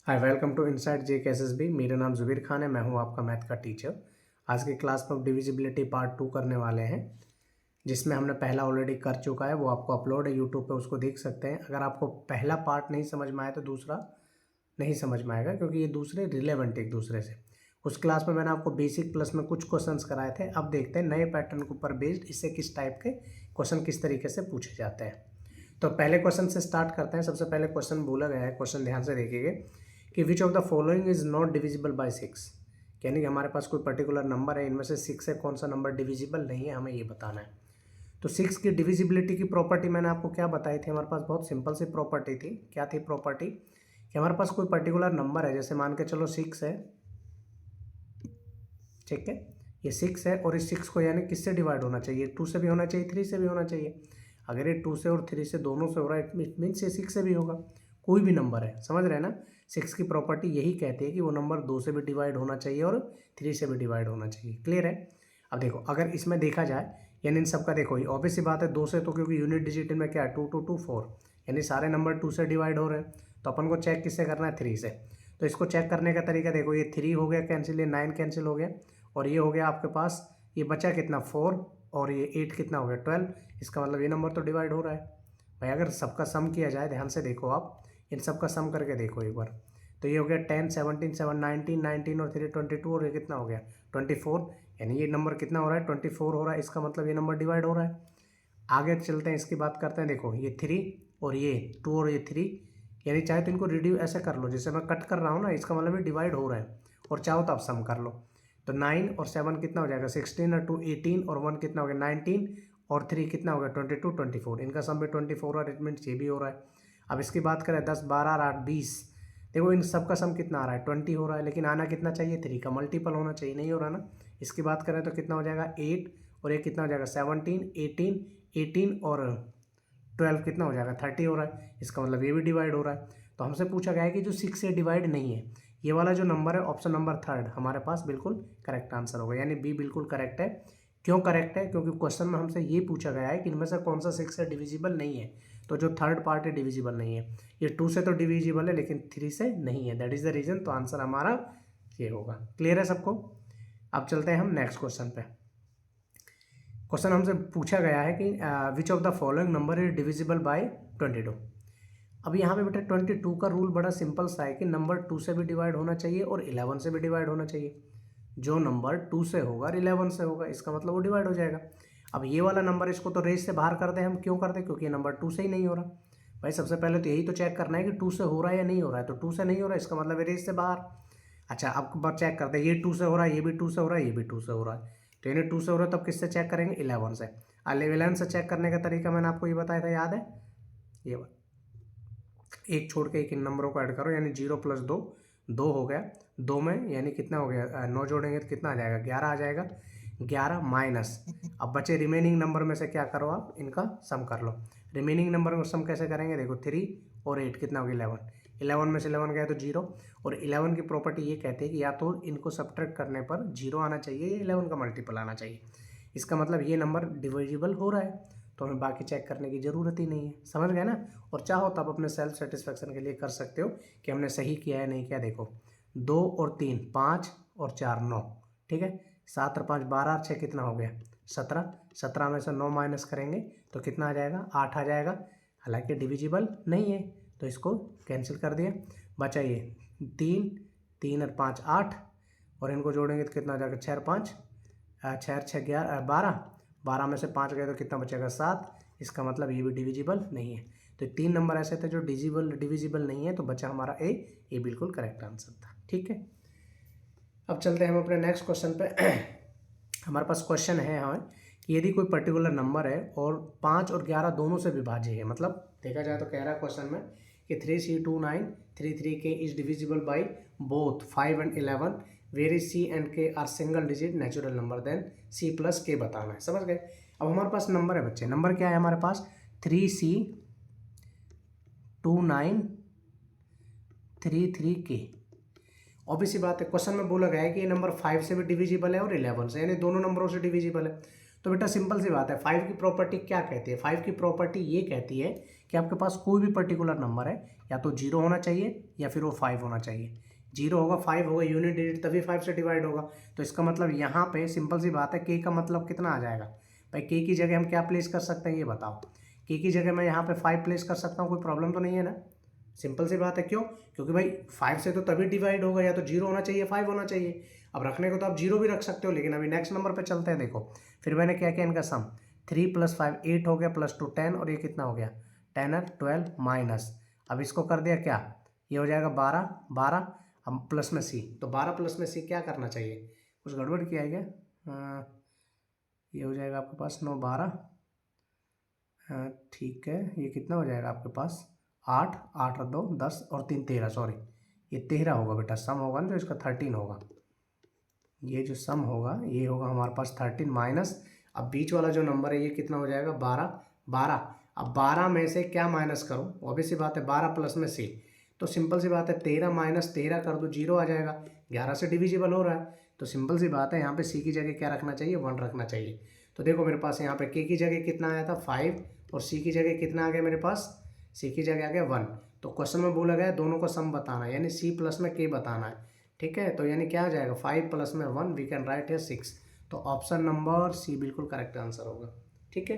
Hi welcome to inside JKSSB। मेरा नाम जुबीर खान है, मैं हूं आपका मैथ का टीचर। आज की क्लास में डिविजिबिलिटी पार्ट 2 करने वाले हैं, जिसमें हमने पहला ऑलरेडी कर चुका है। वो आपको अपलोड है यूट्यूब पे, उसको देख सकते हैं। अगर आपको पहला पार्ट नहीं समझ में आया तो दूसरा नहीं समझ में आएगा, क्योंकि ये दूसरे रिलेवेंट एक दूसरे से। उस क्लास में मैंने आपको बेसिक प्लस में कुछ क्वेश्चंस कराए थे। अब देखते हैं नए पैटर्न के ऊपर बेस्ड इससे किस टाइप के क्वेश्चन किस तरीके से पूछे जाते हैं। तो पहले क्वेश्चन से स्टार्ट करते हैं। सबसे पहले क्वेश्चन बोला गया है, क्वेश्चन ध्यान से देखिएगा कि विच of the following is not divisible by 6। यानी कि हमारे पास कोई पर्टिकुलर नंबर है, इनमें से 6 है, कौन सा नंबर डिविजिबल नहीं है, हमें ये बताना है। तो 6 की डिविजिबिलिटी की प्रॉपर्टी मैंने आपको क्या बताई थी। हमारे पास बहुत सिंपल सी प्रॉपर्टी थी। क्या थी प्रॉपर्टी? कि हमारे पास कोई पर्टिकुलर नंबर है, जैसे मान के चलो 6 है, ठीक है। ये 6 है और इस 6 को यानी किससे डिवाइड होना चाहिए? 2 से भी होना चाहिए, 3 से भी होना चाहिए। अगर ये 2 से और 3 से दोनों से हो रहा है, इट मीन्स ये 6 से भी होगा। कोई भी नंबर है, समझ रहे हैं ना। 6 की प्रॉपर्टी यही कहती है कि वो नंबर 2 से भी डिवाइड होना चाहिए और 3 से भी डिवाइड होना चाहिए। क्लियर है? अब देखो, अगर इसमें देखा जाए, यानी इन सबका देखो, ये ऑब्वियस सी बात है 2 से, तो क्योंकि यूनिट डिजिट में क्या है 2 2 2 4, यानी सारे नंबर 2 से डिवाइड हो रहे हैं। तो अपन को चेक किससे करना है? 3 से। तो इसको चेक करने का तरीका देखो, ये 3 हो गया कैंसिल, ये 9 कैंसिल हो गया, और ये हो गया आपके पास, ये बचा कितना 4, और ये 8 कितना हो गया 12। इसका मतलब ये नंबर तो डिवाइड हो रहा है भाई। अगर सबका सम किया जाए, ध्यान से देखो, आप इन सबका सम करके देखो एक बार। तो ये हो गया 10 17 7 19 19 और 3 22, और ये कितना हो गया 24। यानी ये नंबर कितना हो रहा है? 24 हो रहा है। इसका मतलब ये नंबर डिवाइड हो रहा है। आगे चलते हैं, इसकी बात करते हैं। देखो, ये 3 और ये 2 और ये 3, यानी चाहे तो इनको रिड्यूस ऐसे कर लो, जैसे मैं कट कर रहा हूँ ना, इसका मतलब ये डिवाइड हो रहा है। और चाहो तो आप सम कर लो। तो 9 और 7 कितना हो जाएगा? 16 और 2 18, और 1 कितना हो गया 19, और 3 कितना हो गया 22 24। इनका सम भी 24 और इट मीन्स ये भी हो रहा है। अब इसकी बात करें 10 12 और 8 20, देखो इन सब का सम कितना आ रहा है 20 हो रहा है, लेकिन आना कितना चाहिए? 3 का मल्टीपल होना चाहिए, नहीं हो रहा ना। इसकी बात करें तो कितना हो जाएगा 8, और ये कितना हो जाएगा 17 18 18, और 12 कितना हो जाएगा 30 हो रहा है। इसका मतलब ये भी डिवाइड हो रहा है। तो हमसे पूछा गया है कि जो 6 से डिवाइड नहीं है, ये वाला जो नंबर है, ऑप्शन नंबर 3 हमारे पास बिल्कुल करेक्ट आंसर होगा, यानी बी बिल्कुल करेक्ट है। क्यों करेक्ट है? क्योंकि क्वेश्चन में हमसे ये पूछा गया है कि इनमें से कौन सा 6 से डिविजिबल नहीं है। तो जो थर्ड पार्ट है डिविजिबल नहीं है। ये 2 से तो डिविजिबल है, लेकिन 3 से नहीं है। That is the reason. तो आंसर हमारा ये होगा। क्लियर है सबको? अब चलते हैं हम नेक्स्ट क्वेश्चन पे। क्वेश्चन हमसे पूछा गया है कि विच of the following number is divisible bye 22। अब यहाँ पे बेटा 22 का रूल बड़ा सिंपल सा है कि नंबर 2 से भी डिवाइड होना चाहिए और 11 से भी डिवाइड होना चाहिए। जो नंबर 2 से होगा और 11 से होगा, इसका मतलब वो डिवाइड हो जाएगा। अब ये वाला नंबर, इसको तो रेंज से बाहर कर दें हम। क्यों कर दें? क्योंकि ये नंबर 2 से ही नहीं हो रहा। भाई सबसे पहले तो यही तो चेक करना है कि 2 से हो रहा है या नहीं हो रहा है। तो 2 से नहीं हो रहा है, इसका मतलब रेंज से बाहर। अच्छा, अब चेक करते हैं, ये 2 से हो रहा है, ये भी 2 से हो रहा है, ये भी 2 से हो रहा है। तो यानी 2 से हो रहा है, तब किससे चेक करेंगे? 11 से। 11 से चेक करने का तरीका मैंने आपको ये बताया था, याद है? ये बात, एक छोड़ के एक इन नंबरों को ऐड करो, यानी 0 + 2 2 हो गया। 2 में यानी कितना हो गया? 9 जोड़ेंगे तो कितना आ जाएगा? 11 आ जाएगा। 11 माइनस, अब बचे रिमेनिंग नंबर में से क्या करो आप? इनका सम कर लो। रिमेनिंग नंबर का सम कैसे करेंगे? देखो 3 और 8 कितना हो गया 11। 11 में से 11 गया तो 0। और 11 की प्रॉपर्टी ये कहती है कि या तो इनको सब्ट्रैक्ट करने पर 0 आना चाहिए या 11 का मल्टीपल आना चाहिए। इसका मतलब ये नंबर डिविजिबल हो रहा है, तो हमें बाकी चेक करने की ज़रूरत ही नहीं है। समझ गए ना? और चाहो तो आप अपने सेल्फ सेटिस्फेक्शन के लिए कर सकते हो कि हमने सही किया है नहीं किया। देखो 2 और 3 5 और 4 9, ठीक है। 7 और 5 12 और 6 कितना हो गया 17। 17 में से 9 माइनस करेंगे तो कितना आ जाएगा? 8 आ जाएगा। हालांकि डिविजिबल नहीं है, तो इसको कैंसिल कर दिया। बचा ये 3 3 और 5 8, और इनको जोड़ेंगे तो कितना आ जाएगा 6 और 5 6 6 11 12। 12 में से 5 गए तो कितना बचेगा 7। इसका मतलब ये भी डिविजिबल नहीं है। तो 3 नंबर ऐसे थे जो डिविजिबल नहीं है, तो बचा हमारा ए। ये बिल्कुल करेक्ट आंसर था। ठीक है, अब चलते हैं हम अपने नेक्स्ट क्वेश्चन पे। हमारे पास क्वेश्चन है हमें कि यदि कोई पर्टिकुलर नंबर है और 5 और 11 दोनों से विभाज्य है, मतलब देखा जाए तो कह रहा है क्वेश्चन में कि 3C29 33K is divisible by both 5 and 11 very C and K are single digit natural number, then C + K बताना है। समझ गए? अब हमारे पास नंबर है बच्चे, नंबर क्या है हमारे पास? 3C29 33K। ऑब्वियस सी बात है, क्वेश्चन में बोला गया है कि ये नंबर 5 से भी डिविजिबल है और 11 से, यानी दोनों नंबरों से डिविजिबल है। तो बेटा सिंपल सी बात है, 5 की प्रॉपर्टी क्या कहती है? 5 की प्रॉपर्टी ये कहती है कि आपके पास कोई भी पर्टिकुलर नंबर है, या तो 0 होना चाहिए या फिर वो 5 होना चाहिए। 0 होगा, 5 होगा, यूनिट डिजिट, तभी 5 से डिवाइड होगा। तो इसका मतलब यहाँ पे सिंपल सी बात है, के का मतलब कितना आ जाएगा भाई? के की जगह हम क्या प्लेस कर सकते हैं ये बताओ? के की जगह मैं यहाँ पे 5 प्लेस कर सकता हूँ, कोई प्रॉब्लम तो नहीं है ना? सिंपल सी बात है। क्यों? क्योंकि भाई 5 से तो तभी डिवाइड होगा, या तो 0 होना चाहिए, 5 होना चाहिए। अब रखने को तो आप 0 भी रख सकते हो, लेकिन अभी नेक्स्ट नंबर पे चलते हैं। देखो फिर मैंने क्या किया, इनका सम 3 + 5 8 हो गया, +2 10, और ये कितना हो गया 10 और 12 माइनस। अब इसको कर दिया क्या, ये हो जाएगा 12 12, हम प्लस में सी, तो 12 प्लस में सी क्या करना चाहिए? कुछ गड़बड़ किया है क्या? ये हो जाएगा आपके पास 9 12, ठीक है। ये कितना हो जाएगा आपके पास 8 8 और 2 10 और 3 13, सॉरी ये 13 होगा बेटा, सम होगा ना जो इसका 13 होगा। ये जो सम होगा ये होगा हमारे पास 13 माइनस, अब बीच वाला जो नंबर है ये कितना हो जाएगा 12 12। अब 12 में से क्या माइनस करूँ? ऑब्वियस सी बात है 12 प्लस में सी, तो सिंपल सी बात है 13 माइनस 13 कर दो 0 आ जाएगा, 11 से डिविजिबल हो रहा है। तो सिंपल सी बात है यहाँ पे सी की जगह क्या रखना चाहिए, 1 रखना चाहिए। तो देखो मेरे पास यहाँ पे के की जगह कितना आया था 5, और सी की जगह कितना आ गया मेरे पास, सी की जगह आ गया 1। तो क्वेश्चन में बोला गया दोनों का सम बताना है, यानी सी प्लस में के बताना है, ठीक है। तो यानी क्या आ जाएगा 5 प्लस में 1, वी कैन राइट है 6। तो ऑप्शन नंबर सी बिल्कुल करेक्ट आंसर होगा, ठीक है।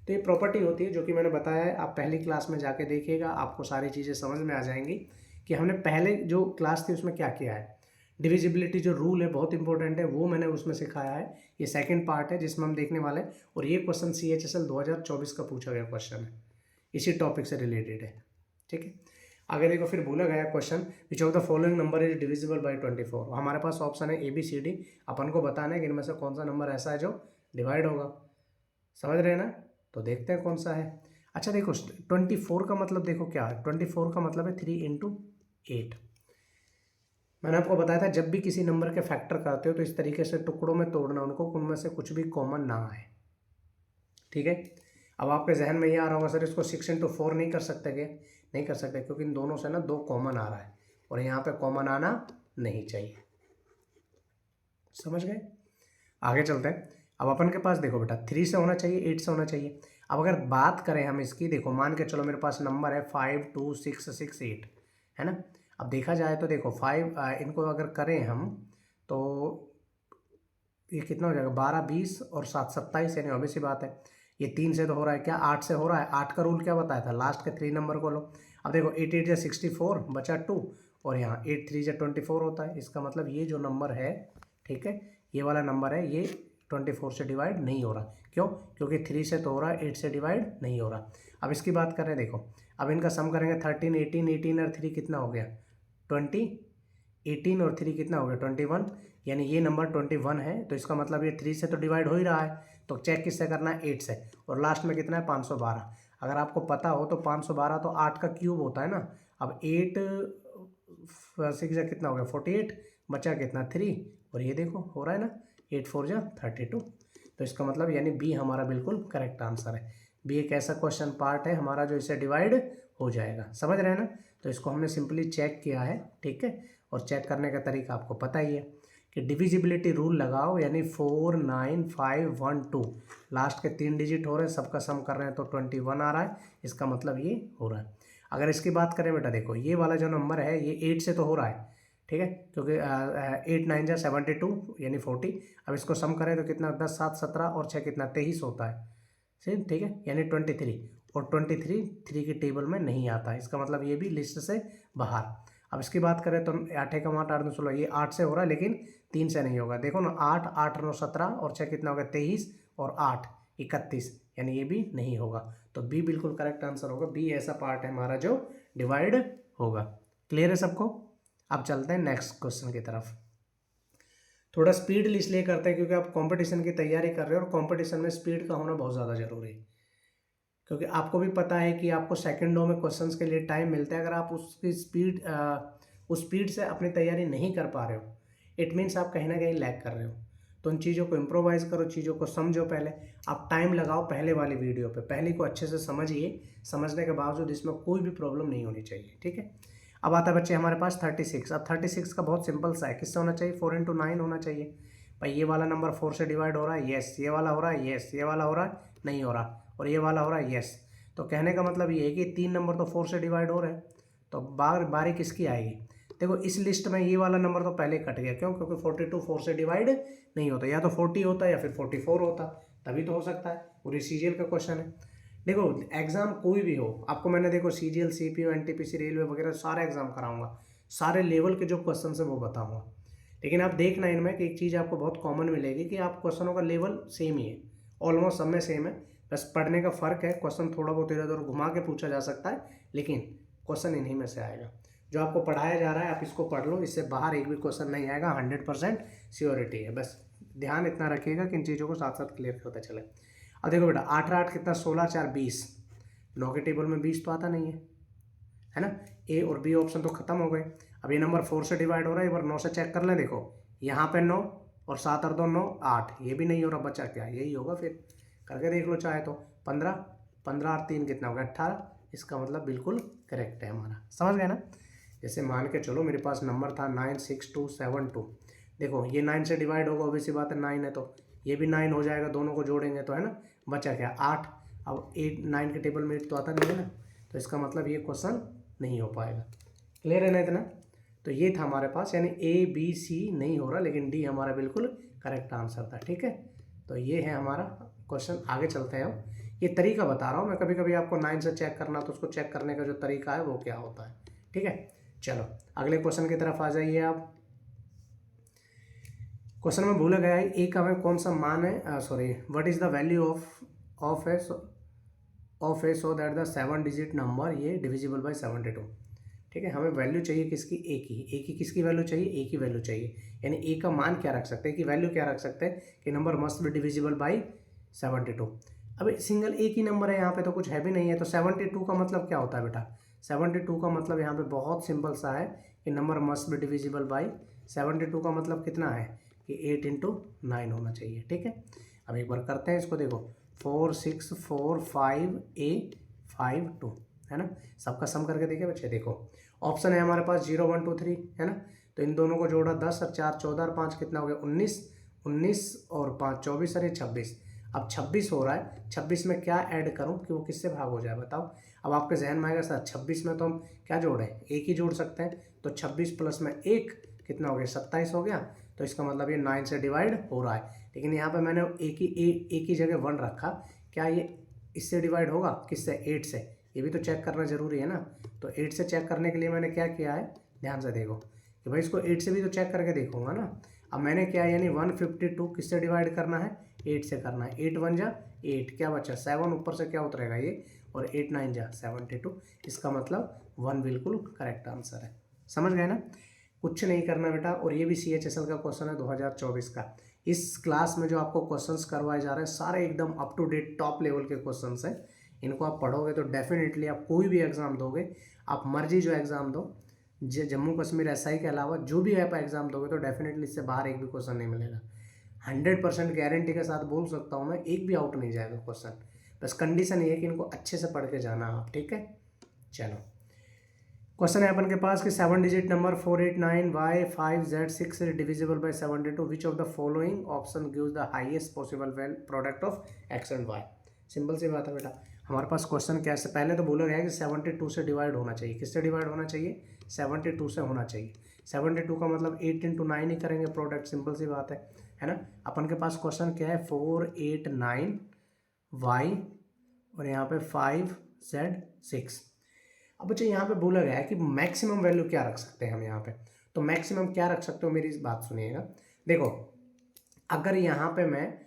तो ये प्रॉपर्टी होती है जो कि मैंने बताया है, आप पहली क्लास में जाके देखिएगा, आपको सारी चीज़ें समझ में आ जाएंगी कि हमने पहले जो क्लास थी उसमें क्या किया है। डिविजिबिलिटी जो रूल है बहुत इंपॉर्टेंट है, वो मैंने उसमें सिखाया है। ये सेकंड पार्ट है जिसमें हम देखने वाले हैं, और ये क्वेश्चन CHSL 2024 का पूछा गया क्वेश्चन है, इसी टॉपिक से रिलेटेड है, ठीक है। आगे देखो फिर बोला गया question, which of the following number is divisible bye 24। हमारे पास ऑप्शन है ABCD, अपन को बताना है कि इनमें से कौन सा नंबर ऐसा है जो डिवाइड होगा, समझ रहे हैं ना? तो देखते हैं कौन सा है। अच्छा देखो 24 का मतलब देखो क्या है, 24 का मतलब है 3 × 8। मैंने आपको बताया था जब भी किसी नंबर के फैक्टर करते हो तो इस तरीके से टुकड़ों में तोड़ना उनको, उनमें से कुछ भी कॉमन ना आए, ठीक है। अब आपके जहन में ये आ रहा होगा सर इसको 6 × 4 नहीं कर सकते क्या? नहीं कर सकते, क्योंकि इन दोनों से ना 2 कॉमन आ रहा है, और यहाँ पे कॉमन आना नहीं चाहिए, समझ गए? आगे चलते हैं। अब अपन के पास देखो बेटा 3 से होना चाहिए, 8 से होना चाहिए। अब अगर बात करें हम इसकी, देखो मान के चलो मेरे पास नंबर है 5 2 6 6 8, है ना। अब देखा जाए तो देखो 5 इनको अगर करें हम तो ये कितना हो जाएगा 12 20 और 7 27, यानी ऑब्वियस सी बात है ये 3 से तो हो रहा है, क्या 8 से हो रहा है। 8 का रूल क्या बताया था, लास्ट के 3 नंबर को लो। अब देखो 8 8 जा 64 बचा 2, और यहाँ 8 3 जा 24 होता है। इसका मतलब ये जो नंबर है, ठीक है, ये वाला नंबर है, ये 24 से डिवाइड नहीं हो रहा। क्यों? क्योंकि 3 से तो हो रहा है, 8 से डिवाइड नहीं हो रहा। अब इसकी बात करें, देखो अब इनका सम करेंगे 13 18 18 और 3 कितना हो गया 20, 18 और 3 कितना हो गया 21, यानी ये नंबर 21 है। तो इसका मतलब ये 3 से तो डिवाइड हो ही रहा है, तो चेक किससे करना है 8 से। और लास्ट में कितना है 512। अगर आपको पता हो तो 512 तो 8 का क्यूब होता है ना। अब 8 6 कितना हो गया 48, बचा कितना 3, और ये देखो हो रहा है ना 8 4 जा 32। तो इसका मतलब यानी बी हमारा बिल्कुल करेक्ट आंसर है। बी एक ऐसा क्वेश्चन पार्ट है हमारा जो इसे डिवाइड हो जाएगा, समझ रहे हैं ना। तो इसको हमने सिंपली चेक किया है, ठीक है। और चेक करने का तरीका आपको पता ही है कि डिविजिबिलिटी रूल लगाओ, यानी 4 9 5 1 2, लास्ट के 3 डिजिट हो रहे हैं, सबका सम कर रहे हैं तो 21 आ रहा है। इसका मतलब ये हो रहा है। अगर इसकी बात करें बेटा, देखो ये वाला जो नंबर है ये 8 से तो हो रहा है, ठीक है, क्योंकि 8 9 जा 72 यानी 40। अब इसको सम करें तो कितना 10 7 17 और 6 कितना 23 होता है, सेम, ठीक है, यानी 23। और 23 3 की टेबल में नहीं आता है, इसका मतलब ये भी लिस्ट से बाहर। अब इसकी बात करें तो 8 का 8 8 9 16, ये 8 से हो रहा है लेकिन 3 से नहीं होगा। देखो ना 8 8 9 17 और 6 कितना होगा 23 और 8 31, यानी ये भी नहीं होगा। तो बी बिल्कुल करेक्ट आंसर होगा। बी ऐसा पार्ट है हमारा जो डिवाइड होगा। क्लियर है सबको? अब चलते हैं नेक्स्ट क्वेश्चन की तरफ। थोड़ा स्पीड इसलिए करते हैं क्योंकि आप कंपटीशन की तैयारी कर रहे हो, और कंपटीशन में स्पीड का होना बहुत ज़्यादा जरूरी है, क्योंकि आपको भी पता है कि आपको सेकंडों में क्वेश्चंस के लिए टाइम मिलता है। अगर आप उसकी उस स्पीड से अपनी तैयारी नहीं कर पा रहे हो, इट मीन्स आप कहीं ना कहीं लैग कर रहे हो। तो उन चीज़ों को इम्प्रोवाइज़ करो, चीज़ों को समझो। पहले आप टाइम लगाओ पहले वाली वीडियो पे, पहले को अच्छे से समझिए, समझने के बावजूद इसमें कोई भी प्रॉब्लम नहीं होनी चाहिए, ठीक है। अब आता है बच्चे हमारे पास 36। अब 36 का बहुत सिंपल सा है, किससे होना चाहिए 4 × 9 होना चाहिए। भाई ये वाला नंबर 4 से डिवाइड हो रहा है, येस। ये वाला हो रहा है, येस। ये वाला हो रहा है, नहीं हो रहा। और ये वाला हो रहा है, येस। तो कहने का मतलब ये है कि 3 नंबर तो 4 से डिवाइड हो रहे हैं, तो बारी किसकी आएगी? देखो इस लिस्ट में ये वाला नंबर तो पहले कट गया, क्यों? क्योंकि 42 4 से डिवाइड नहीं होता, या तो 40 होता या फिर 44 होता, तभी तो हो सकता है। पूरी सीजीएल का क्वेश्चन है। देखो एग्जाम कोई भी हो, आपको मैंने देखो सीजीएल, सीपीयू, एनटीपीसी, रेलवे वगैरह सारे एग्जाम कराऊंगा, सारे लेवल के जो क्वेश्चन है वो बताऊंगा। लेकिन आप देखना इनमें कि एक चीज़ आपको बहुत कॉमन मिलेगी कि आप क्वेश्चनों का लेवल सेम ही है, ऑलमोस्ट सब में सेम है, बस पढ़ने का फ़र्क है। क्वेश्चन थोड़ा बहुत इधर उधर घुमा के पूछा जा सकता है, लेकिन क्वेश्चन इन्हीं में से आएगा। जो आपको पढ़ाया जा रहा है आप इसको पढ़ लो, इससे बाहर एक भी क्वेश्चन नहीं आएगा, 100% श्योरिटी है। बस ध्यान इतना रखिएगा कि इन चीज़ों को साथ साथ क्लियर होता चले। अब देखो बेटा 8 8 कितना, 16 4 20। 9 के टेबल में 20 तो आता नहीं है ना? ए और बी ऑप्शन तो खत्म हो गए। अब ये नंबर 4 से डिवाइड हो रहा है, एक बार 9 से चेक कर लें। देखो यहाँ पे 9 और 7 और 2 9 8, ये भी नहीं हो रहा, बचा क्या? यही होगा, फिर करके देख लो चाहे तो। 15 15 और 3 कितना हो गया? 18। इसका मतलब बिल्कुल करेक्ट है हमारा, समझ गए ना? जैसे मान के चलो मेरे पास नंबर था 96272। देखो ये 9 से डिवाइड होगा, ऑब्वियसली बात है 9 है, तो ये भी 9 हो जाएगा, दोनों को जोड़ेंगे तो, है ना? बचा क्या? 8। अब 8 9 के टेबल में 8 तो आता नहीं है ना, तो इसका मतलब ये क्वेश्चन नहीं हो पाएगा। क्लियर है ना इतना? तो ये था हमारे पास, यानी ए बी सी नहीं हो रहा, लेकिन डी हमारा बिल्कुल करेक्ट आंसर था। ठीक है, तो ये है हमारा क्वेश्चन। आगे चलते हैं हम। ये तरीका बता रहा हूँ मैं, कभी कभी आपको 9 से चेक करना, तो उसको चेक करने का जो तरीका है वो क्या होता है। ठीक है, चलो अगले क्वेश्चन की तरफ आ जाइए आप। क्वेश्चन में भूला गया है ए का हमें कौन सा मान है, sorry, what is the value of A so that the 7 digit number ये डिविजिबल बाय 72। ठीक है, हमें वैल्यू चाहिए किसकी? ए की किसकी वैल्यू चाहिए? ए की वैल्यू चाहिए। यानी ए का मान क्या रख सकते हैं, कि वैल्यू क्या रख सकते हैं कि number must be divisible by 72। अब सिंगल एक ही नंबर है यहाँ पे, तो कुछ है भी नहीं है, तो 72 का मतलब क्या होता है बेटा? 72 का मतलब यहाँ पे बहुत सिंपल सा है कि number must be divisible by 72 का मतलब कितना है कि 8 × 9 होना चाहिए। ठीक है, अब एक बार करते हैं इसको। देखो 4 6 4 5 8 5 2, है ना? सबका सम करके देखिए बच्चे। देखो ऑप्शन है हमारे पास 0 1 2 3, है ना? तो इन दोनों को जोड़ा 10 और 4 14 और 5 कितना हो गया? 19 19 और 5 24 और ये 26। अब 26 हो रहा है, 26 में क्या ऐड करूं कि वो किससे भाग हो जाए बताओ? अब आपके जहन में आएगा सर 26 में तो हम क्या जोड़ें? एक ही जोड़ सकते हैं, तो 26 प्लस में 1 कितना हो गया? 27 हो गया। तो इसका मतलब ये 9 से डिवाइड हो रहा है, लेकिन यहाँ पे मैंने एक ही जगह 1 रखा। क्या ये इससे डिवाइड होगा? किससे? 8 से। ये भी तो चेक करना जरूरी है ना। तो 8 से चेक करने के लिए मैंने क्या किया है, ध्यान से देखो कि भाई इसको 8 से भी तो चेक करके देखूंगा ना। अब मैंने क्या, यानी 152 किससे डिवाइड करना है? 8 से करना है। 8 1 जा 8, क्या बचा? 7, ऊपर से क्या उतरेगा ये, और 8 9 जा 72। इसका मतलब 1 बिल्कुल करेक्ट आंसर है। समझ गए ना? कुछ नहीं करना बेटा। और ये भी CHSL का क्वेश्चन है 2024 का। इस क्लास में जो आपको क्वेश्चंस करवाए जा रहे हैं सारे एकदम up to date top level के क्वेश्चंस हैं। इनको आप पढ़ोगे तो डेफिनेटली आप कोई भी एग्ज़ाम दोगे, आप मर्जी जो एग्ज़ाम दो, जम्मू कश्मीर SI के अलावा जो भी आप एग्ज़ाम दोगे तो डेफिनेटली इससे बाहर एक भी क्वेश्चन नहीं मिलेगा। 100% गारंटी के साथ बोल सकता हूँ मैं, एक भी आउट नहीं जाएगा क्वेश्चन। बस कंडीशन ये है कि इनको अच्छे से पढ़ के जाना आप। ठीक है, चलो क्वेश्चन है अपन के पास कि 7 digit number 489Y5Z6 is divisible by 72, which of the following option gives the highest possible product of X and Y। Simple सी बात है बेटा, हमारे पास क्वेश्चन क्या है? पहले तो बोला गया है कि 72 से डिवाइड होना चाहिए। किससे डिवाइड होना चाहिए? 72 से होना चाहिए। 72 का मतलब 8 × 9 ही करेंगे प्रोडक्ट, सिंपल सी बात है ना? अपन के पास क्वेश्चन क्या है? 489Y और यहाँ पे 5Z6। अब बच्चे यहाँ पे बोला गया है कि मैक्सिमम वैल्यू क्या रख सकते हैं हम यहाँ पे। तो मैक्सिमम क्या रख सकते हो, मेरी इस बात सुनिएगा। देखो अगर यहाँ पे मैं,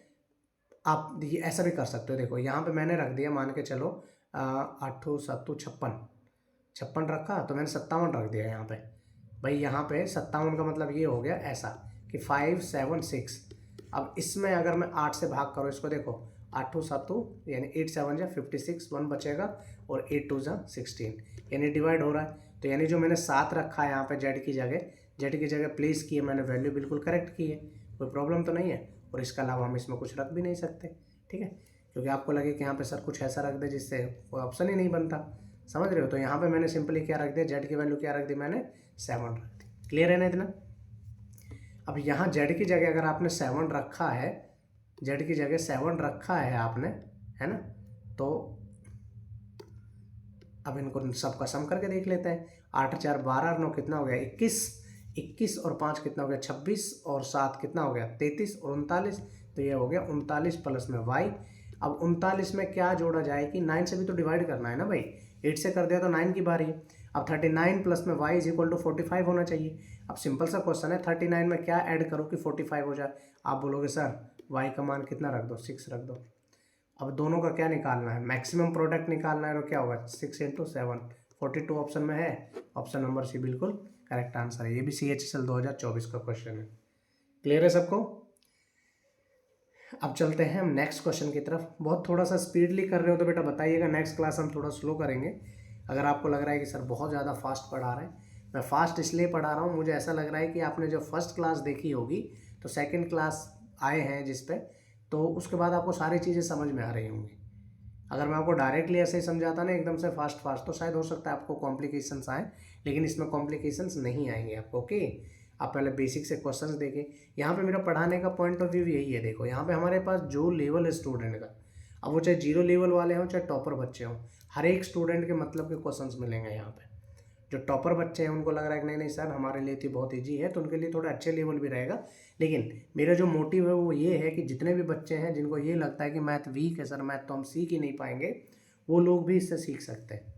आप ये ऐसा भी कर सकते हो। देखो यहाँ पे मैंने रख दिया, मान के चलो 8 7 56 रखा, तो मैंने 57 रख दिया यहाँ पे। भाई यहाँ पे 57 का मतलब ये हो गया ऐसा कि 5 7 6। अब इसमें अगर मैं 8 से भाग करूँ इसको, देखो 8 7 यानी 8 7 जा 56, 1 बचेगा, और 8 2 जा 16, यानी डिवाइड हो रहा है। तो यानी जो मैंने 7 रखा है यहाँ पे जेड की जगह प्लेस किए मैंने, वैल्यू बिल्कुल करेक्ट की है, कोई प्रॉब्लम तो नहीं है। और इसके अलावा हम इसमें कुछ रख भी नहीं सकते। ठीक है, क्योंकि आपको लगे कि यहाँ पे सर कुछ ऐसा रख दे जिससे कोई ऑप्शन ही नहीं बनता, समझ रहे हो? तो यहाँ पे मैंने सिंपली क्या रख दिया, जेड की वैल्यू क्या रख दी मैंने? 7 रख दी। क्लियर है ना इतना? अब यहाँ जेड की जगह अगर आपने 7 रखा है, जेड की जगह 7 रखा है आपने, है ना, तो अब इनको सबका सम करके देख लेते हैं। 8 4 12 और 9 कितना हो गया 21, 21 और 5 कितना हो गया 26 और 7 कितना हो गया 33 और 39, तो ये हो गया 39 प्लस में y। अब 39 में क्या जोड़ा जाए कि 9 से भी तो डिवाइड करना है ना भाई, 8 से कर दिया तो 9 की बारी है। अब 39 प्लस में y इज इक्वल टू 45 होना चाहिए। अब सिंपल सा क्वेश्चन है, 39 में क्या ऐड करो कि 45 हो जाए। आप बोलोगे सर y का मान कितना रख दो, 6 रख दो। अब दोनों का क्या निकालना है, मैक्सिमम प्रोडक्ट निकालना है, तो क्या होगा 6 × 7 42 ऑप्शन में है, ऑप्शन नंबर सी बिल्कुल करेक्ट आंसर है। ये भी CHSL 2024 का क्वेश्चन है। क्लियर है सबको? अब चलते हैं हम नेक्स्ट क्वेश्चन की तरफ। बहुत थोड़ा सा स्पीडली कर रहे हो तो बेटा बताइएगा, नेक्स्ट क्लास हम थोड़ा स्लो करेंगे। अगर आपको लग रहा है कि सर बहुत ज़्यादा फास्ट पढ़ा रहे हैं, मैं फास्ट इसलिए पढ़ा रहा हूँ, मुझे ऐसा लग रहा है कि आपने जो फर्स्ट क्लास देखी होगी तो सेकेंड क्लास आए हैं जिस पे, तो उसके बाद आपको सारी चीज़ें समझ में आ रही होंगी। अगर मैं आपको डायरेक्टली ऐसे ही समझाता ना एकदम से फास्ट तो शायद हो सकता है आपको कॉम्प्लिकेशंस आए, लेकिन इसमें कॉम्प्लिकेशंस नहीं आएंगे आपको। ओके, आप पहले बेसिक से क्वेश्चंस देखें। यहाँ पे मेरा पढ़ाने का पॉइंट ऑफ व्यू यही है। देखो यहाँ पे हमारे पास जो लेवल है स्टूडेंट का, अब वो चाहे 0 लेवल वाले हों चाहे टॉपर बच्चे हों, हर एक स्टूडेंट के मतलब के क्वेश्चंस मिलेंगे यहाँ पे। जो टॉपर बच्चे हैं उनको लग रहा है कि नहीं नहीं सर हमारे लिए तो बहुत ईजी है, तो उनके लिए थोड़ा अच्छे लेवल भी रहेगा। लेकिन मेरा जो मोटिव है वो ये है कि जितने भी बच्चे हैं जिनको ये लगता है कि मैथ वीक है सर, मैथ तो हम सीख ही नहीं पाएंगे, वो लोग भी इससे सीख सकते हैं।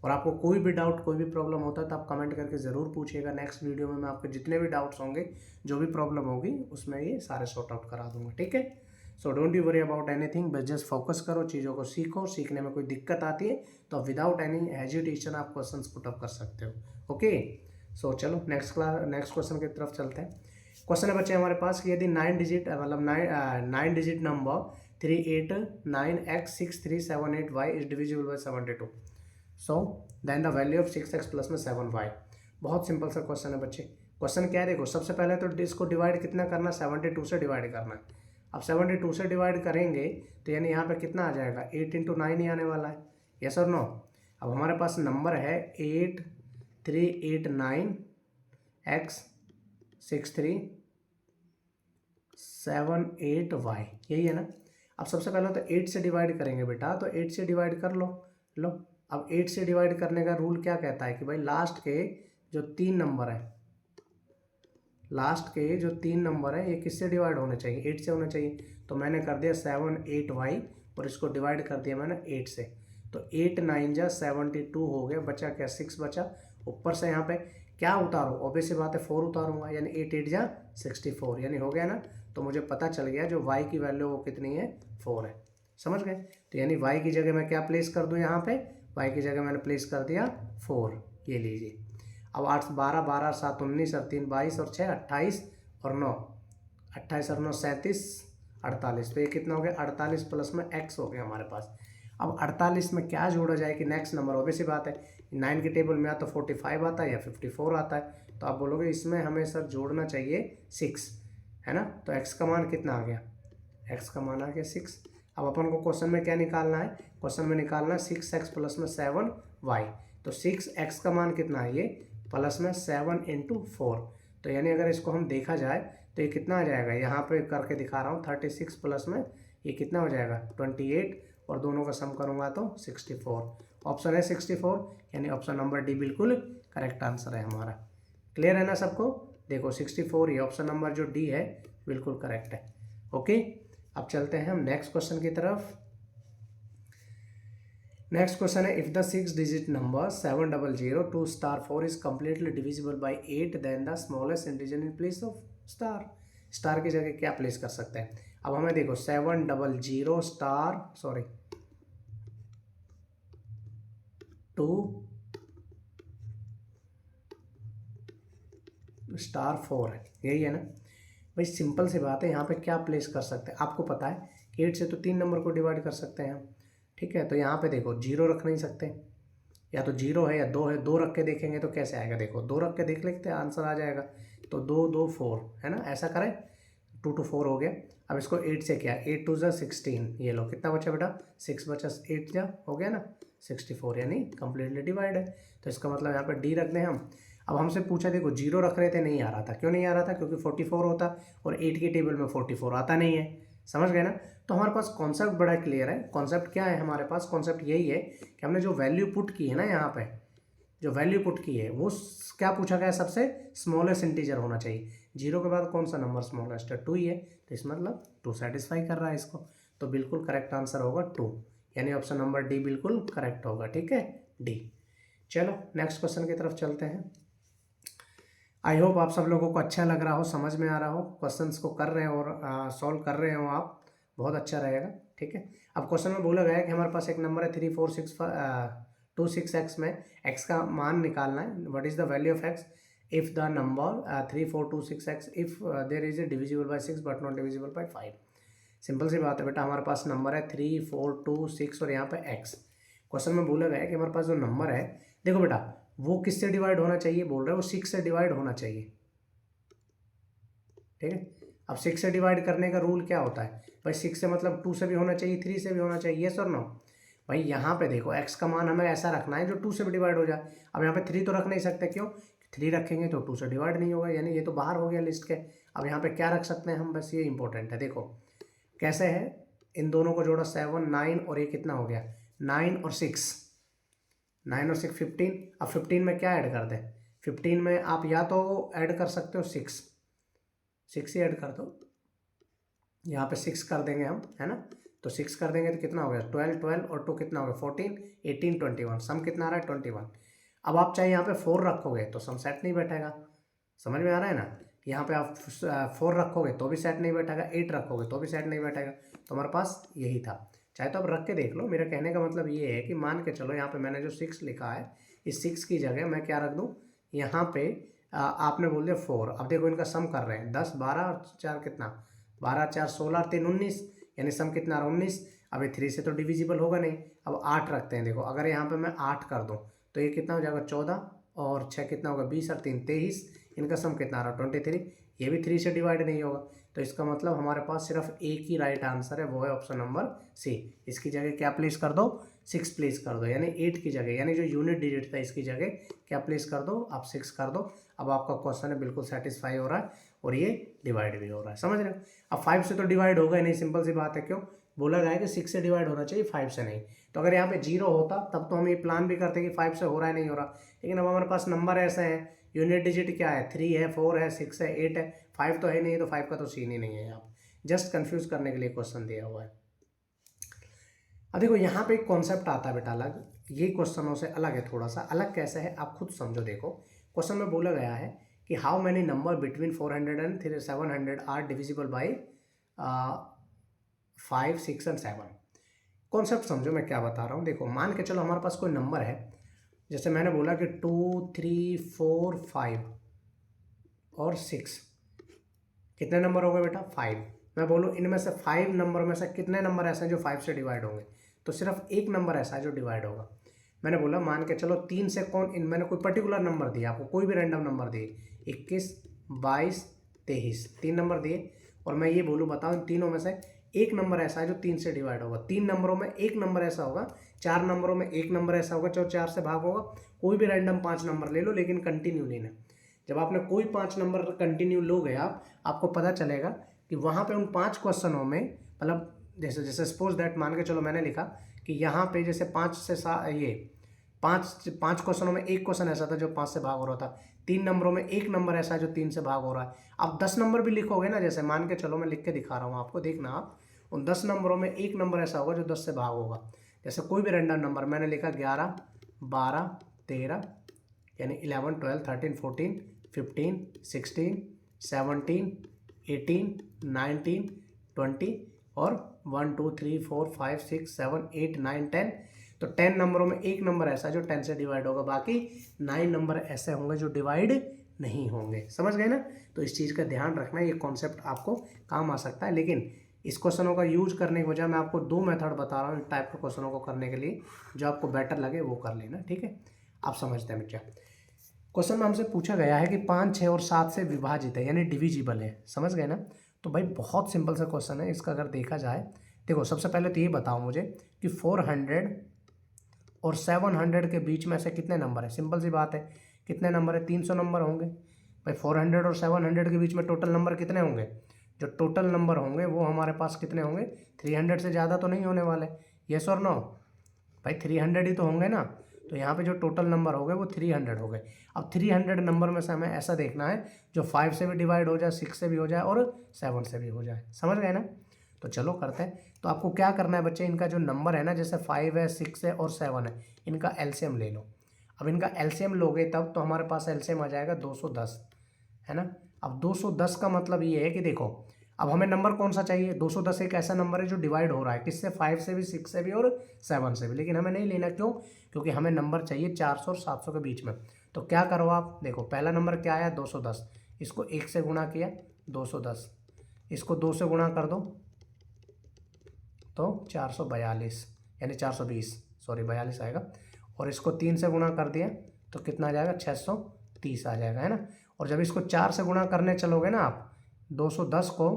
और आपको कोई भी डाउट कोई भी प्रॉब्लम होता है तो आप कमेंट करके ज़रूर पूछिएगा। नेक्स्ट वीडियो में मैं आपके जितने भी डाउट्स होंगे, जो भी प्रॉब्लम होगी, उसमें ये सारे सॉर्ट आउट करा दूंगा। ठीक है, so don't you worry about anything, बस जस्ट फोकस करो, चीज़ों को सीखो। सीखने में कोई दिक्कत आती है तो विदाउट एनी हेजिटेशन आप क्वेश्चंस पुट अप कर सकते हो। ओके, सो चलो नेक्स्ट क्वेश्चन की तरफ चलते हैं। क्वेश्चन है बच्चे हमारे पास कि यदि 9 डिजिट मतलब 9 digit number 389x6378y is divisible by 72, so then the value of 6x plus में 7y। बहुत सिंपल सा क्वेश्चन है बच्चे। क्वेश्चन क्या है, देखो सबसे पहले तो इसको डिवाइड कितना करना, 72 से डिवाइड करना है। अब 72 से डिवाइड करेंगे तो यानी यहाँ पे कितना आ जाएगा, 8 × 9 ही आने वाला है, यस और नो। अब हमारे पास नंबर है 8389x6378y, यही है ना। अब सबसे पहले तो 8 से डिवाइड करेंगे बेटा, तो 8 से डिवाइड कर लो। अब 8 से डिवाइड करने का रूल क्या कहता है कि भाई लास्ट के जो 3 नंबर है, लास्ट के जो 3 नंबर है ये किससे डिवाइड होने चाहिए, 8 से होने चाहिए। तो मैंने कर दिया 7 8y और इसको डिवाइड कर दिया मैंने 8 से, तो 8 9 जा 72 हो गया, बचा क्या 6 बचा। ऊपर से यहाँ पे क्या उतारो, ऑब्वियस बात है 4 उतारूंगा, यानी 8 8 जा 64, यानी हो गया ना। तो मुझे पता चल गया जो y की वैल्यू वो कितनी है, 4 है। समझ गए? तो यानी y की जगह मैं क्या प्लेस कर दूँ, यहाँ पे y की जगह मैंने प्लेस कर दिया 4, ये लीजिए। अब 8 12 12 7 19 और 3 22 और 6 28 और 9 28 और 9 37 48, तो ये कितना हो गया 48 प्लस में x हो गया हमारे पास। अब 48 में क्या जोड़ा जाए कि नेक्स्ट नंबर, ऑब्वियस बात है 9 के टेबल में या तो 45 आता है या 54 आता है, तो आप बोलोगे इसमें हमें सर जोड़ना चाहिए 6, है ना। तो x का मान कितना आ गया, x का मान आ गया 6। अब अपन को क्वेश्चन में क्या निकालना है, क्वेश्चन में निकालना है 6x प्लस में 7y, तो 6x का मान कितना है, ये प्लस में 7 × 4, तो यानी अगर इसको हम देखा जाए तो ये कितना आ जाएगा, यहाँ पे करके दिखा रहा हूँ 36 प्लस में ये कितना हो जाएगा 28, और दोनों का सम करूँगा तो 64। ऑप्शन है 64, यानी ऑप्शन नंबर डी बिल्कुल करेक्ट आंसर है हमारा। क्लियर है ना सबको? देखो 64 ये ऑप्शन नंबर जो डी है बिल्कुल करेक्ट है। ओके, अब चलते हैं हम नेक्स्ट क्वेश्चन की तरफ। नेक्स्ट क्वेश्चन है, if the 6 digit number 700 star 4 is completely divisible by 8 then the smallest integer in place of star. Star की जगह क्या प्लेस कर सकते हैं। अब हमें देखो 700 स्टार 2 स्टार 4 है, यही है ना भाई। सिंपल सी बात है, यहाँ पे क्या प्लेस कर सकते हैं, आपको पता है कि 8 से तो 3 नंबर को डिवाइड कर सकते हैं हम, ठीक है। तो यहाँ पे देखो 0 रख नहीं सकते, या तो 0 है या 2 है, 2 रख के देखेंगे तो कैसे आएगा, देखो 2 रख के देख लेते हैं, आंसर आ जाएगा। तो 2 2 4 है ना, ऐसा करें 2 2 4 हो गया। अब इसको 8 से क्या, 8 2 जा 16, ये लो कितना बचा बेटा 6 बचा, 8 जा हो गया ना 64, यानी कम्प्लीटली डिवाइड है। तो इसका मतलब यहाँ पर डी रख दें हम। अब हमसे पूछा, देखो 0 रख रहे थे, नहीं आ रहा था। क्यों नहीं आ रहा था? क्योंकि 44 होता और 8 के टेबल में 44 आता नहीं है। समझ गए ना? तो हमारे पास कॉन्सेप्ट बड़ा क्लियर है। कॉन्सेप्ट क्या है हमारे पास? कॉन्सेप्ट यही है कि हमने जो वैल्यू पुट की है ना, यहाँ पे जो वैल्यू पुट की है वो क्या पूछा गया? सबसे स्मॉलेस्ट इंटीजर होना चाहिए। 0 के बाद कौन सा नंबर स्मॉलेस्ट है? 2 ही है, तो इस मतलब 2 सेटिस्फाई कर रहा है इसको। तो बिल्कुल करेक्ट आंसर होगा 2, यानी ऑप्शन नंबर डी बिल्कुल करेक्ट होगा। ठीक है, डी। चलो नेक्स्ट क्वेश्चन की तरफ चलते हैं। आई होप आप सब लोगों को अच्छा लग रहा हो, समझ में आ रहा हो, क्वेश्चंस को कर रहे हो और सॉल्व कर रहे हो आप, बहुत अच्छा रहेगा। ठीक है, अब क्वेश्चन में बोला गया है कि हमारे पास एक नंबर है 3426 में एक्स का मान निकालना है। What is the value of x if the number 3426x if there is a divisible by 6 but not divisible by 5। Simple सी बात है बेटा, हमारे पास नंबर है 3426 और यहाँ पे एक्स। क्वेश्चन में बोला गया है कि हमारे पास जो नंबर है, देखो बेटा वो किससे डिवाइड होना चाहिए? बोल रहे हो 6 से डिवाइड होना चाहिए। ठीक है, अब 6 से डिवाइड करने का रूल क्या होता है भाई? 6 से मतलब 2 से भी होना चाहिए, 3 से भी होना चाहिए, यस और नो? भाई यहाँ पे देखो x का मान हमें ऐसा रखना है जो 2 से भी डिवाइड हो जाए। अब यहाँ पे 3 तो रख नहीं सकते, क्यों? 3 रखेंगे तो 2 से डिवाइड नहीं होगा, यानी ये तो बाहर हो गया लिस्ट के। अब यहाँ पे क्या रख सकते हैं हम? बस ये इंपॉर्टेंट है। देखो कैसे है, इन दोनों को जोड़ा 7 9 और ये कितना हो गया? 9 और 6, 9 और 6 15। अब 15 में क्या ऐड कर दें? 15 में आप या तो ऐड कर सकते हो 6 ही ऐड कर दो। यहाँ पे 6 कर देंगे हम, है ना? तो 6 कर देंगे तो कितना हो गया? 12 और 2 कितना हो गया? 14 18 21। सम कितना आ रहा है? 21। अब आप चाहे यहाँ पे 4 रखोगे तो सम सेट नहीं बैठेगा। समझ में आ रहा है ना? यहाँ पे आप 4 रखोगे तो भी सेट नहीं बैठेगा, 8 रखोगे तो भी सेट नहीं बैठेगा। तो हमारे पास यही था। चाहे तो आप रख के देख लो। मेरा कहने का मतलब ये है कि मान के चलो यहाँ पे मैंने जो 6 लिखा है, इस 6 की जगह मैं क्या रख दूँ? यहाँ पे आपने बोल दिया 4। अब देखो इनका सम कर रहे हैं, 10 12 और 4 कितना? 12 4 16 3 19, यानी सम कितना आ रहा? 19। अब ये 3 से तो डिविजिबल होगा नहीं। अब 8 रखते हैं। देखो अगर यहाँ पे मैं 8 कर दूँ तो ये कितना हो जाएगा? 14 और 6 कितना होगा? 20 और 3 23। इनका सम कितना आ रहा? 23। ये भी 3 से डिवाइड नहीं होगा। तो इसका मतलब हमारे पास सिर्फ एक ही राइट आंसर है, वो है ऑप्शन नंबर सी। इसकी जगह क्या प्लेस कर दो? 6 प्लेस कर दो, यानी 8 की जगह, यानी जो यूनिट डिजिट था इसकी जगह क्या प्लेस कर दो? आप 6 कर दो। अब आपका क्वेश्चन है बिल्कुल सेटिस्फाई हो रहा है और ये डिवाइड भी हो रहा है। समझ रहे हो? अब 5 से तो डिवाइड होगा ही नहीं, सिंपल सी बात है। क्यों? बोला गया है कि 6 से डिवाइड होना चाहिए, 5 से नहीं। तो अगर यहाँ पे 0 होता तब तो हम ये प्लान भी करते कि 5 से हो रहा है नहीं हो रहा। लेकिन अब हमारे पास नंबर ऐसे हैं, यूनिट डिजिट क्या है? 3 है, 4 है, 6 है, 8 है, 5 तो है नहीं, तो 5 का तो सीन ही नहीं है। यहाँ जस्ट कंफ्यूज करने के लिए क्वेश्चन दिया हुआ है। अब देखो यहाँ पे एक कॉन्सेप्ट आता है बेटा अलग, ये क्वेश्चनों से अलग है। थोड़ा सा अलग कैसे है आप खुद समझो। देखो क्वेश्चन में बोला गया है कि how many number between 400 and 700 are divisible by 5 6 and 7। Concept समझो मैं क्या बता रहा हूँ। देखो मान के चलो हमारे पास कोई नंबर है, जैसे मैंने बोला कि 2 3 4 5 और 6। कितने नंबर हो गए बेटा? 5। मैं बोलूँ इनमें से 5 नंबर में से कितने नंबर ऐसे हैं जो 5 से डिवाइड होंगे? तो सिर्फ एक नंबर ऐसा है जो डिवाइड होगा। मैंने बोला मान के चलो 3 से कौन, इन मैंने कोई पर्टिकुलर नंबर दिया आपको, कोई भी रैंडम नंबर दिए, 21 22 23, 3 नंबर दिए। और मैं ये बोलूँ बताओ इन तीनों में से एक नंबर ऐसा है जो 3 से डिवाइड होगा। 3 नंबरों में एक नंबर ऐसा होगा, 4 नंबरों में एक नंबर ऐसा होगा जो 4 से भाग होगा। कोई भी रैंडम 5 नंबर ले लो, लेकिन कंटिन्यू लेना। जब आपने कोई 5 नंबर कंटिन्यू लोगे आपको पता चलेगा कि वहाँ पे उन 5 क्वेश्चनों में, मतलब जैसे सपोज दैट मान के चलो मैंने लिखा कि यहाँ पे जैसे 5 से ये 5 क्वेश्चनों में एक क्वेश्चन ऐसा था जो 5 से भाग हो रहा था। 3 नंबरों में एक नंबर ऐसा है जो 3 से भाग हो रहा है। आप 10 नंबर भी लिखोगे ना, जैसे मान के चलो मैं लिख के दिखा रहा हूँ आपको, देखना आप उन 10 नंबरों में एक नंबर ऐसा होगा जो 10 से भाग होगा। जैसे कोई भी रैंडम नंबर मैंने लिखा 11 12 13, यानी 11 12 13 14 15 16 17 18 19 20 और 1 2 3 4 5 6 7 8 9 10। तो 10 नंबरों में एक नंबर ऐसा जो 10 से डिवाइड होगा, बाकी 9 नंबर ऐसे होंगे जो डिवाइड नहीं होंगे। समझ गए ना? तो इस चीज़ का ध्यान रखना, ये कॉन्सेप्ट आपको काम आ सकता है। लेकिन इस क्वेश्चनों का यूज करने की वजह मैं आपको 2 मेथड बता रहा हूँ टाइप के क्वेश्चनों को करने के लिए, जो आपको बेटर लगे वो कर लेना। ठीक है, आप समझते हैं बच्चा। क्वेश्चन में हमसे पूछा गया है कि 5 6 और 7 से विभाजित है, यानी डिविजिबल है। समझ गए ना? तो भाई बहुत सिंपल सा क्वेश्चन है। इसका अगर देखा जाए, देखो सबसे पहले तो ये बताओ मुझे कि 400 और 700 के बीच में ऐसे कितने नंबर है। सिंपल सी बात है कितने नंबर है, 300 नंबर होंगे भाई। 400 और 700 के बीच में टोटल नंबर कितने होंगे, जो टोटल नंबर होंगे वो हमारे पास कितने होंगे, 300 से ज़्यादा तो नहीं होने वाले, यस और नो भाई, 300 ही तो होंगे ना। तो यहाँ पे जो टोटल नंबर हो गए वो 300 हो गए। अब 300 नंबर में से हमें ऐसा देखना है जो 5 से भी डिवाइड हो जाए, 6 से भी हो जाए और 7 से भी हो जाए, समझ गए ना। तो चलो करते हैं। तो आपको क्या करना है बच्चे, इनका जो नंबर है ना, जैसे 5 है, 6 है और 7 है, इनका एलसीएम ले लो। अब इनका एलसीएम लोगे तब तो हमारे पास एलसीएम आ जाएगा 210, है ना। अब 210 का मतलब ये है कि देखो, अब हमें नंबर कौन सा चाहिए, 210 एक ऐसा नंबर है जो डिवाइड हो रहा है किससे, 5 से भी, 6 से भी और 7 से भी, लेकिन हमें नहीं लेना, क्यों, क्योंकि हमें नंबर चाहिए 400 और 700 के बीच में। तो क्या करो आप, देखो पहला नंबर क्या आया 210, इसको 1 से गुणा किया 210, इसको 2 से गुणा कर दो तो 442 यानी 420, सॉरी 42 आएगा, और इसको 3 से गुणा कर दिया तो कितना आ जाएगा, 630 आ जाएगा, है ना। और जब इसको 4 से गुणा करने चलोगे ना आप, 210 को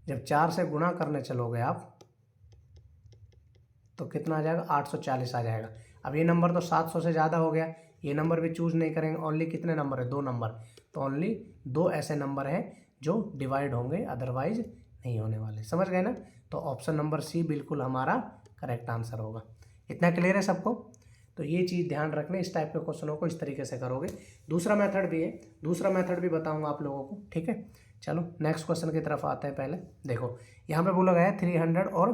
जब 4 से गुणा करने चलोगे आप तो कितना आ जाएगा, 840 आ जाएगा। अब ये नंबर तो 700 से ज़्यादा हो गया, ये नंबर भी चूज नहीं करेंगे, ओनली कितने नंबर है, 2 नंबर, तो ओनली 2 ऐसे नंबर हैं जो डिवाइड होंगे, अदरवाइज नहीं होने वाले, समझ गए ना। तो ऑप्शन नंबर सी बिल्कुल हमारा करेक्ट आंसर होगा। इतना क्लियर है सबको। तो ये चीज़ ध्यान रखना, इस टाइप के क्वेश्चनों को इस तरीके से करोगे। दूसरा मेथड भी है, दूसरा मेथड भी बताऊंगा आप लोगों को, ठीक है। चलो नेक्स्ट क्वेश्चन की तरफ आते हैं। पहले देखो यहाँ पे बोला गया है 300 और,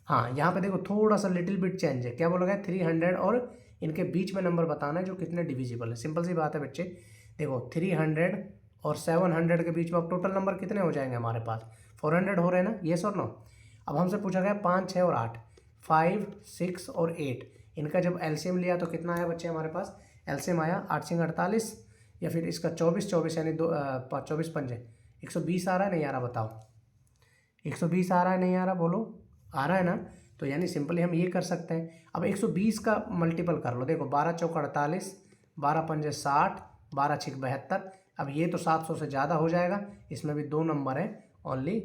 हाँ यहाँ पे देखो थोड़ा सा लिटिल बिट चेंज है, क्या बोला गया है 300 और इनके बीच में नंबर बताना है जो कितने डिविजिबल है। सिंपल सी बात है बच्चे, देखो 300 और 700 के बीच में अब टोटल नंबर कितने हो जाएंगे हमारे पास, 400 हो रहे हैं ना, येस और नो। अब हमसे पूछा गया 5, 6 और 8, 5, 6 और 8, इनका जब एलसीएम लिया तो कितना आया बच्चे हमारे पास, एलसीएम आया 8 सिंग 48, या फिर इसका 24 24 यानी 24 पंजे 120 आ रहा है, नहीं आ रहा बताओ, 120 आ रहा है नहीं आ रहा, बोलो आ रहा है ना। तो यानी सिंपली हम ये कर सकते हैं, अब 120 का मल्टीपल कर लो, देखो 12 चौक 48, 12 पंजे 60, 12 छिक 72, अब ये तो 700 से ज़्यादा हो जाएगा, इसमें भी 2 नंबर है, ओनली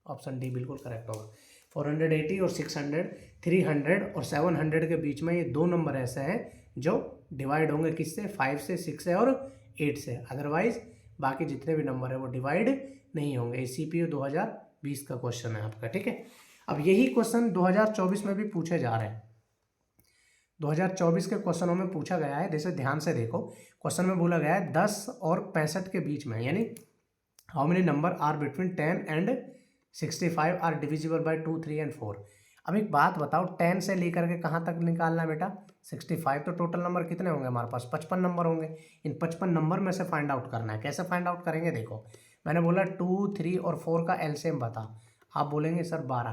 ऑप्शन डी बिल्कुल करेक्ट होगा। 480 और 600, 300 और 700 के बीच में ये 2 नंबर ऐसे हैं जो डिवाइड होंगे किससे, 5 से, 6 से और 8 से, अदरवाइज बाकी जितने भी नंबर है वो डिवाइड नहीं होंगे। ये CPU 2020 का क्वेश्चन है आपका, ठीक है। अब यही क्वेश्चन 2024 में भी पूछे जा रहे हैं, 2024 के क्वेश्चनों में पूछा गया है, जैसे ध्यान से देखो, क्वेश्चन में बोला गया है 10 और 65 के बीच में, यानी how many number are between 10 and 65 are divisible by 2, 3 and 4। अब एक बात बताओ, 10 से लेकर के कहाँ तक निकालना है बेटा, 65, तो टोटल नंबर कितने होंगे हमारे पास, 55 नंबर होंगे। इन 55 नंबर में से फाइंड आउट करना है। कैसे फाइंड आउट करेंगे, देखो मैंने बोला 2, 3 और 4 का एलसीएम बता, आप बोलेंगे सर 12,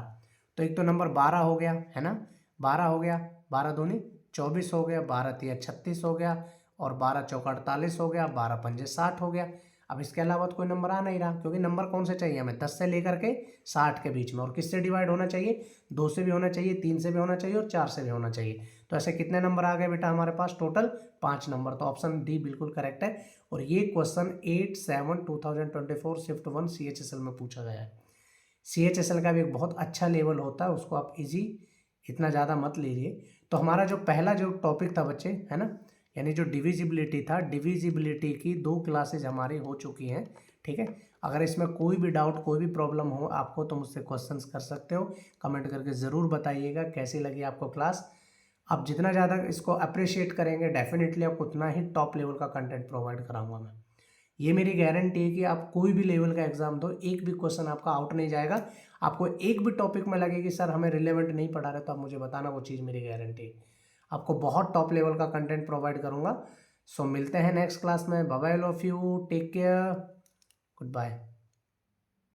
तो एक तो नंबर 12 हो गया, है ना, 12 हो गया, 12 दूनी 24 हो गया, 12 तिया 36 हो गया, और 12 चौका 48 हो गया, 12 पंजे 60 हो गया। अब इसके अलावा तो कोई नंबर आ नहीं रहा, क्योंकि नंबर कौन से चाहिए हमें, 10 से लेकर के 60 के बीच में, और किससे डिवाइड होना चाहिए, 2 से भी होना चाहिए, 3 से भी होना चाहिए और 4 से भी होना चाहिए। तो ऐसे कितने नंबर आ गए बेटा हमारे पास, टोटल 5 नंबर। तो ऑप्शन डी बिल्कुल करेक्ट है। और ये क्वेश्चन 8/7/2024 शिफ्ट 1 CHSL में पूछा गया है। CHSL का भी एक बहुत अच्छा लेवल होता है, उसको आप इजी इतना ज़्यादा मत लीजिए। तो हमारा जो पहला जो टॉपिक था बच्चे, है ना, यानी जो डिविजिबिलिटी था, डिविजिबिलिटी की 2 क्लासेज हमारी हो चुकी हैं, ठीक है। अगर इसमें कोई भी डाउट, कोई भी प्रॉब्लम हो आपको, तो मुझसे क्वेश्चंस कर सकते हो, कमेंट करके ज़रूर बताइएगा कैसी लगी आपको क्लास। आप जितना ज़्यादा इसको अप्रिशिएट करेंगे, डेफिनेटली आपको उतना ही टॉप लेवल का कंटेंट प्रोवाइड कराऊंगा मैं। ये मेरी गारंटी है कि आप कोई भी लेवल का एग्जाम दो, एक भी क्वेश्चन आपका आउट नहीं जाएगा। आपको एक भी टॉपिक में लगे कि सर हमें रिलेवेंट नहीं पढ़ा रहे, तो आप मुझे बताना, वो चीज़ मेरी गारंटी है। आपको बहुत टॉप लेवल का कंटेंट प्रोवाइड करूंगा। सो मिलते हैं नेक्स्ट क्लास में। Bye bye, love you, take care, good bye.